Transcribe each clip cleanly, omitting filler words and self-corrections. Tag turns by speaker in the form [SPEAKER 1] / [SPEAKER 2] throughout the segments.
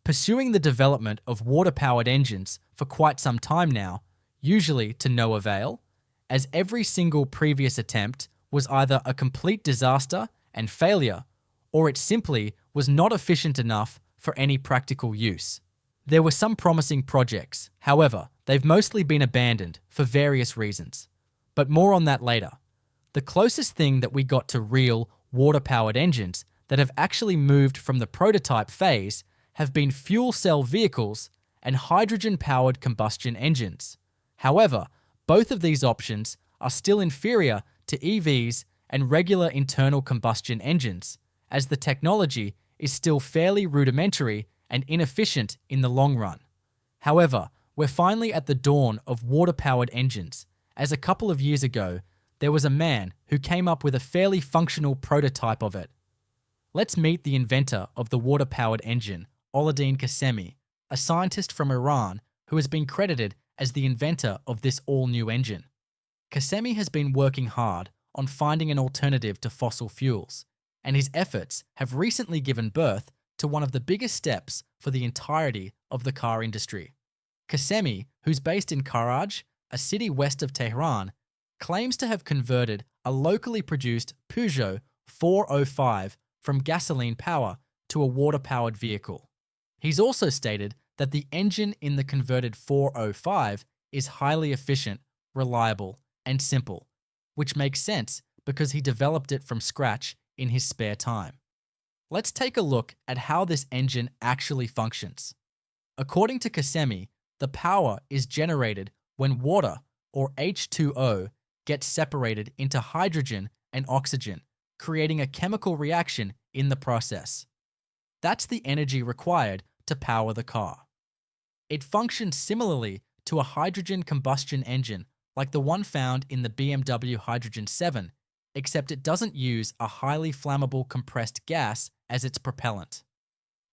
[SPEAKER 1] pursuing the development of water-powered engines for quite some time now, usually to no avail, as every single previous attempt was either a complete disaster and failure, or it simply was not efficient enough for any practical use. There were some promising projects, however, they've mostly been abandoned for various reasons. But more on that later. The closest thing that we got to real water-powered engines that have actually moved from the prototype phase have been fuel cell vehicles and hydrogen-powered combustion engines. However, both of these options are still inferior to EVs and regular internal combustion engines, as the technology is still fairly rudimentary and inefficient in the long run. However, we're finally at the dawn of water-powered engines, as a couple of years ago, there was a man who came up with a fairly functional prototype of it. Let's meet the inventor of the water-powered engine, Oladdin Qasemi, a scientist from Iran who has been credited as the inventor of this all-new engine. Qasemi has been working hard on finding an alternative to fossil fuels, and his efforts have recently given birth to one of the biggest steps for the entirety of the car industry. Qasemi, who's based in Karaj, a city west of Tehran, claims to have converted a locally produced Peugeot 405 from gasoline power to a water-powered vehicle. He's also stated that the engine in the converted 405 is highly efficient, reliable, and simple, which makes sense because he developed it from scratch in his spare time. Let's take a look at how this engine actually functions. According to Qasemi, the power is generated when water, or H2O, gets separated into hydrogen and oxygen, creating a chemical reaction in the process. That's the energy required to power the car. It functions similarly to a hydrogen combustion engine like the one found in the BMW Hydrogen 7, except it doesn't use a highly flammable compressed gas as its propellant.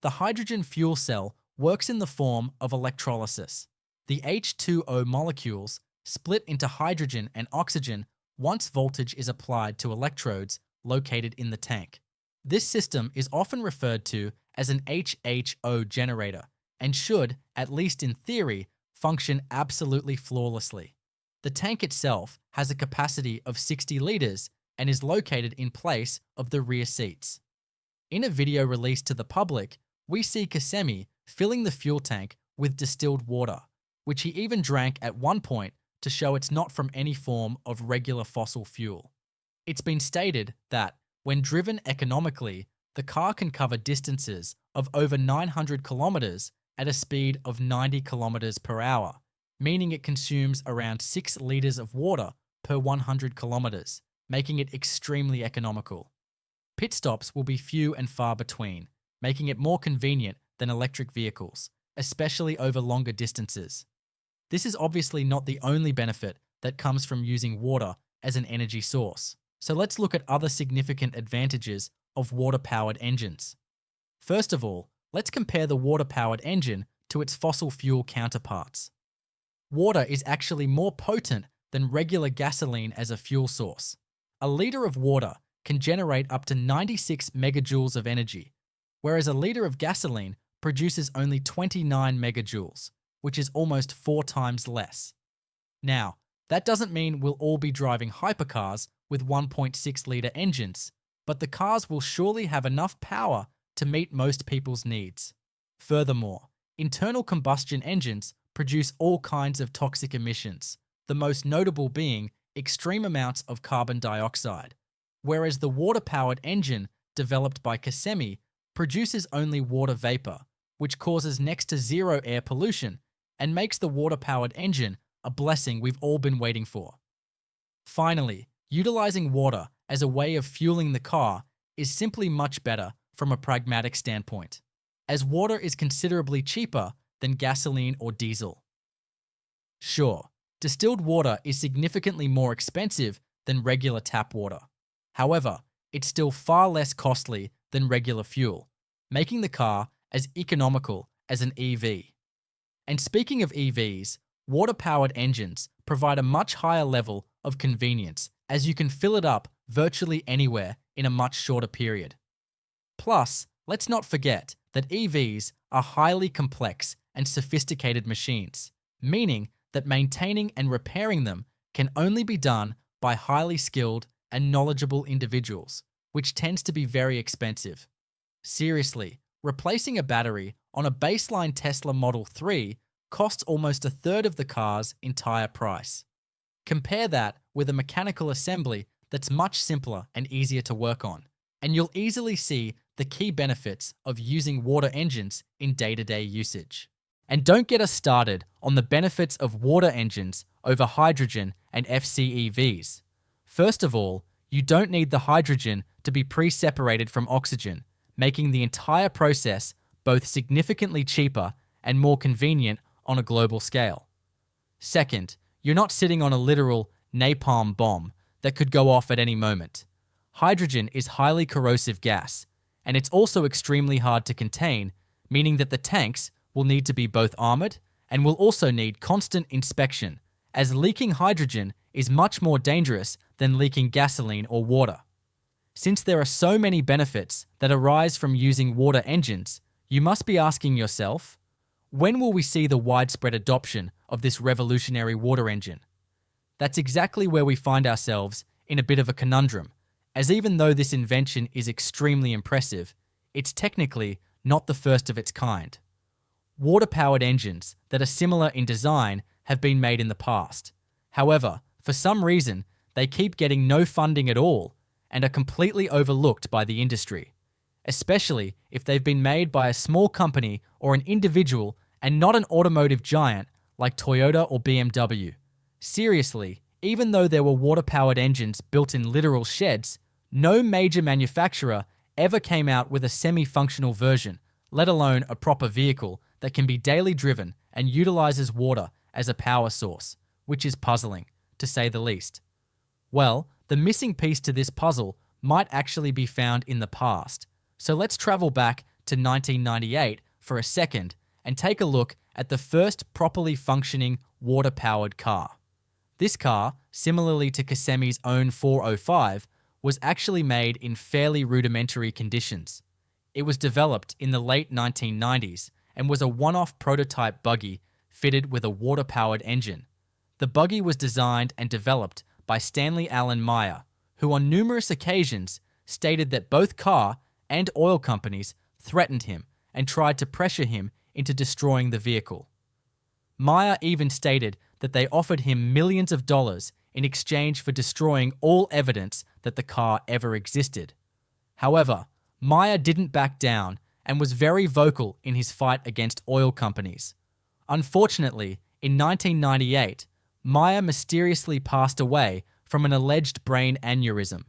[SPEAKER 1] The hydrogen fuel cell works in the form of electrolysis. The H2O molecules split into hydrogen and oxygen once voltage is applied to electrodes located in the tank. This system is often referred to as an HHO generator and should, at least in theory, function absolutely flawlessly. The tank itself has a capacity of 60 litres and is located in place of the rear seats. In a video released to the public, we see Qasemi filling the fuel tank with distilled water, which he even drank at one point to show it's not from any form of regular fossil fuel. It's been stated that, when driven economically, the car can cover distances of over 900 kilometers at a speed of 90 kilometers per hour, meaning it consumes around 6 liters of water per 100 kilometers, making it extremely economical. Pit stops will be few and far between, making it more convenient than electric vehicles, especially over longer distances. This is obviously not the only benefit that comes from using water as an energy source, so let's look at other significant advantages of water-powered engines. First of all, let's compare the water-powered engine to its fossil fuel counterparts. Water is actually more potent than regular gasoline as a fuel source. A liter of water can generate up to 96 megajoules of energy, whereas a liter of gasoline produces only 29 megajoules, which is almost 4 times less. Now, that doesn't mean we'll all be driving hypercars with 1.6-liter engines, but the cars will surely have enough power to meet most people's needs. Furthermore, internal combustion engines produce all kinds of toxic emissions, the most notable being extreme amounts of carbon dioxide, whereas the water-powered engine developed by Qasemi produces only water vapor, which causes next to zero air pollution and makes the water-powered engine a blessing we've all been waiting for. Finally, utilizing water as a way of fueling the car is simply much better from a pragmatic standpoint, as water is considerably cheaper than gasoline or diesel. Sure, distilled water is significantly more expensive than regular tap water. However, it's still far less costly than regular fuel, making the car as economical as an EV. And speaking of EVs, water-powered engines provide a much higher level of convenience, as you can fill it up virtually anywhere in a much shorter period. Plus, let's not forget that EVs are highly complex and sophisticated machines, meaning that maintaining and repairing them can only be done by highly skilled and knowledgeable individuals, which tends to be very expensive. Seriously, replacing a battery on a baseline Tesla Model 3 costs almost a third of the car's entire price. Compare that with a mechanical assembly that's much simpler and easier to work on, and you'll easily see the key benefits of using water engines in day-to-day usage. And don't get us started on the benefits of water engines over hydrogen and FCEVs. First of all, you don't need the hydrogen to be pre-separated from oxygen, making the entire process both significantly cheaper and more convenient on a global scale. Second, you're not sitting on a literal napalm bomb that could go off at any moment. Hydrogen is highly corrosive gas, and it's also extremely hard to contain, meaning that the tanks will need to be both armored and will also need constant inspection, as leaking hydrogen is much more dangerous than leaking gasoline or water. Since there are so many benefits that arise from using water engines, you must be asking yourself, when will we see the widespread adoption of this revolutionary water engine? That's exactly where we find ourselves in a bit of a conundrum, as even though this invention is extremely impressive, it's technically not the first of its kind. Water-powered engines that are similar in design have been made in the past. However, for some reason, they keep getting no funding at all and are completely overlooked by the industry, especially if they've been made by a small company or an individual and not an automotive giant like Toyota or BMW. Seriously, even though there were water-powered engines built in literal sheds, no major manufacturer ever came out with a semi-functional version, let alone a proper vehicle that can be daily driven and utilizes water as a power source, which is puzzling, to say the least. Well, the missing piece to this puzzle might actually be found in the past. So let's travel back to 1998 for a second and take a look at the first properly functioning water-powered car. This car, similarly to Kissimmee own 405, was actually made in fairly rudimentary conditions. It was developed in the late 1990s and was a one-off prototype buggy fitted with a water-powered engine. The buggy was designed and developed by Stanley Allen Meyer, who on numerous occasions stated that both car and oil companies threatened him and tried to pressure him into destroying the vehicle. Meyer even stated that they offered him millions of dollars in exchange for destroying all evidence that the car ever existed. However, Meyer didn't back down and was very vocal in his fight against oil companies. Unfortunately, in 1998, Meyer mysteriously passed away from an alleged brain aneurysm.